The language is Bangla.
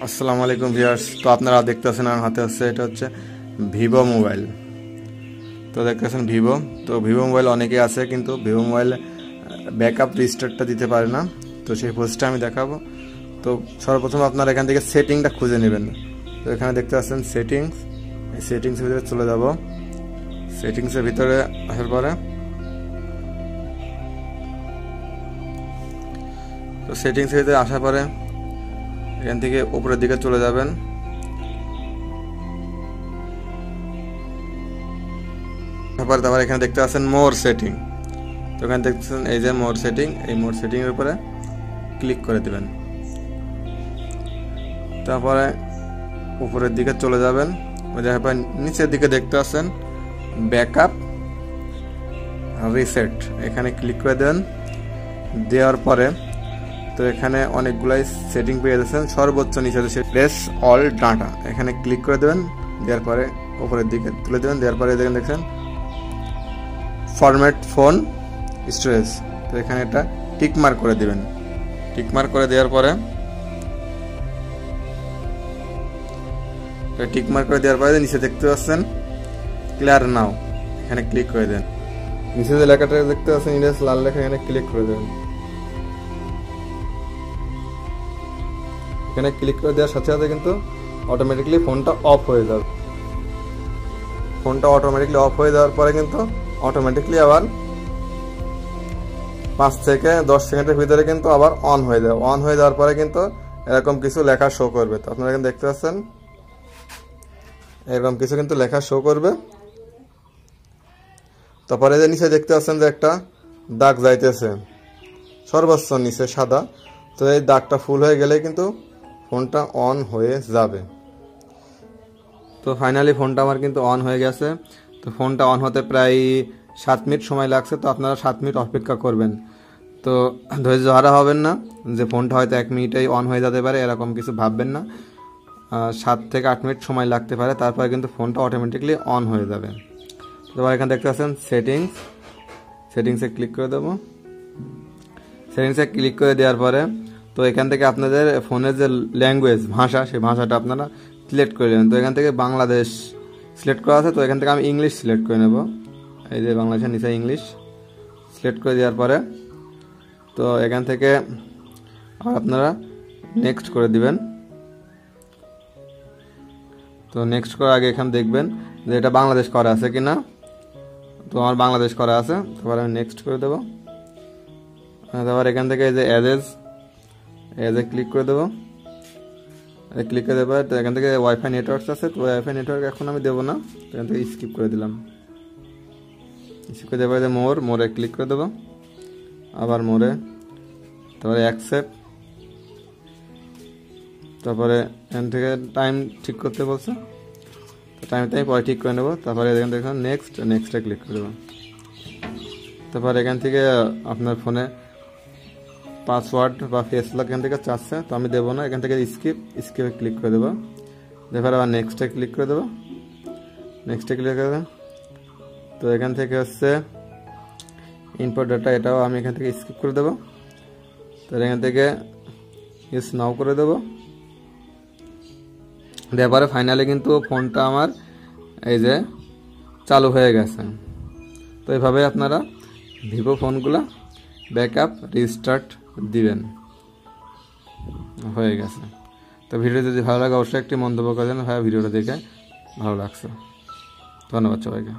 আসসালামু আলাইকুম ভিউয়ার্স। তো আপনারা দেখতেছেন আমার হাতে আছে, এটা হচ্ছে ভিভো মোবাইল। তো দেখতেছেন ভিভো। তো ভিভো মোবাইল অনেকেই আছে, কিন্তু ভিভো মোবাইল ব্যাকআপ রিস্টার্টটা দিতে পারে না। তো সেই প্রসেসটা আমি দেখাবো। তো সর্বপ্রথম আপনারা এখান থেকে সেটিংটা খুঁজে নেবেন। তো এখানে দেখতে পাচ্ছেন সেটিংস, এই সেটিংসের ভিতরে চলে যাব। সেটিংসের ভিতরে আসার পরে তো সেটিংসের ভিতরে আসার পরে এখান থেকে উপরের দিকে চলে যাবেন। তারপর এখানে দেখতে পাচ্ছেন মোর সেটিং। তো এখানে দেখতেছেন এই যে মোর সেটিং, এই মোর সেটিংয়ের উপরে ক্লিক করে দেবেন। তারপরে উপরের দিকে চলে যাবেন, তারপর নিচের দিকে দেখতে পাচ্ছেন ব্যাকআপ রিসেট, এখানে ক্লিক করে দেন। দেওয়ার পরে তো এখানে অনেকগুলাই সেটিং পেয়ে যাচ্ছেন। সর্বোচ্চ নিচে প্রেস অল ডাটা, এখানে ক্লিক করে দেবেন। দেওয়ার পরে উপরের দিকে তুলে দেবেন। দেওয়ার পরে দেখেন ফরম্যাট ফোন স্টোরেজ, তো এখানে এটা টিক মার্ক করে দেবেন। টিক মার্ক করে দেওয়ার পরে নিচে দেখতে পাচ্ছেন ক্লিয়ার নাও, এখানে ক্লিক করে দেন। নিচে যে লেখাটা দেখতে পাচ্ছেন ইংরেজ লাল লেখা, এখানে ক্লিক করে দেবেন। এখানে ক্লিক করে দেওয়ার সাথে সাথে কিন্তু অটোমেটিকলি ফোনটা অফ হয়ে যাবে। ফোনটা অটোমেটিকলি অফ হয়ে যাওয়ার পরে কিন্তু অটোমেটিকলি আবার 5 থেকে 10 সেকেন্ডের ভিতরে কিন্তু আবার অন হয়ে যাবে। অন হয়ে যাওয়ার পরে কিন্তু এরকম কিছু লেখা শো করবে। তো আপনারা এখানে দেখতে পাচ্ছেন এরকম কিছু কিন্তু লেখা শো করবে। তারপরে যে নিচে দেখতে পাচ্ছেন যে একটা দাগ যাইতেছে সর্বোচ্চ নিচে সাদা, তো এই দাগটা ফুল হয়ে গেলে কিন্তু ফোনটা অন হয়ে যাবে। তো ফাইনালি ফোনটা আমার কিন্তু অন হয়ে গেছে। তো ফোনটা অন হতে প্রায় 7 মিনিট সময় লাগছে। তো আপনারা 7 মিনিট অপেক্ষা করবেন। তো ধৈর্য হারা হবেন না যে ফোনটা হয়তো 1 মিনিটেই অন হয়ে যেতে পারে, এরকম কিছু ভাববেন না। 7 থেকে 8 মিনিট সময় লাগতে পারে, তারপরে কিন্তু ফোনটা অটোমেটিকলি অন হয়ে যাবে। তো এখানে দেখতে পাচ্ছেন সেটিংসে ক্লিক করে দেবো। সেটিংসে ক্লিক করে দেওয়ার পরে তো এখান থেকে আপনাদের ফোনের যে ল্যাঙ্গুয়েজ ভাষা, সেই ভাষাটা আপনারা সিলেক্ট করে নেবেন। তো এখান থেকে বাংলাদেশ সিলেক্ট করা আছে, তো এখান থেকে আমি ইংলিশ সিলেক্ট করে নেব। এই যে বাংলাদেশের নিচে ইংলিশ সিলেক্ট করে দেওয়ার পরে তো এখান থেকে আপনারা নেক্সট করে দিবেন। তো নেক্সট করার আগে এখানে দেখবেন যে এটা বাংলাদেশ করা আছে কিনা। তো আমার বাংলাদেশ করা আছে, তারপরে আমি নেক্সট করে দেবো। তারপর এখান থেকে এই যে এজে ক্লিক করে দেবো। ক্লিক করে দেবো। তো এখান থেকে ওয়াইফাই নেটওয়ার্ক আছে, তো ওয়াইফাই নেটওয়ার্ক এখন আমি দেবো না, এখান থেকে স্কিপ করে দিলাম। স্কিপ করে দেবো, যে মোরে ক্লিক করে দেবো, আবার মোরে, তারপরে অ্যাকসেপ্ট। তারপরে এখান থেকে টাইম ঠিক করতে বলছে, তো টাইমটা আমি পরে ঠিক করে নেবো। তারপরে এখান থেকে নেক্সটে ক্লিক করে দেবো। তারপর এখান থেকে আপনার ফোনে পাসওয়ার্ড বা ফেস লক এখান থেকে চাচ্ছে, তো আমি দেবো না। এখান থেকে স্কিপে ক্লিক করে দেবো। তারপরে আবার নেক্সটে ক্লিক করে দেবো। নেক্সটে ক্লিক করে দেবো। তো এখান থেকে হচ্ছে ইনপুট ডাটা, এটাও আমি এখান থেকে স্কিপ করে দেবো। তো এখান থেকে ইউজ নাও করে দেবো। তারপরে ফাইনালি কিন্তু ফোনটা আমার এই যে চালু হয়ে গেছে। তো এইভাবে আপনারা ভিভো ফোনগুলো ব্যাকআপ রিস্টার্ট দিবেন। হয়ে গেছে। তো ভিডিও যদি ভালো লাগে অবশ্যই একটি মন্তব্য করেন, ভাই ভিডিওটা দেখে ভালো লাগছে। ধন্যবাদ সবাইকে।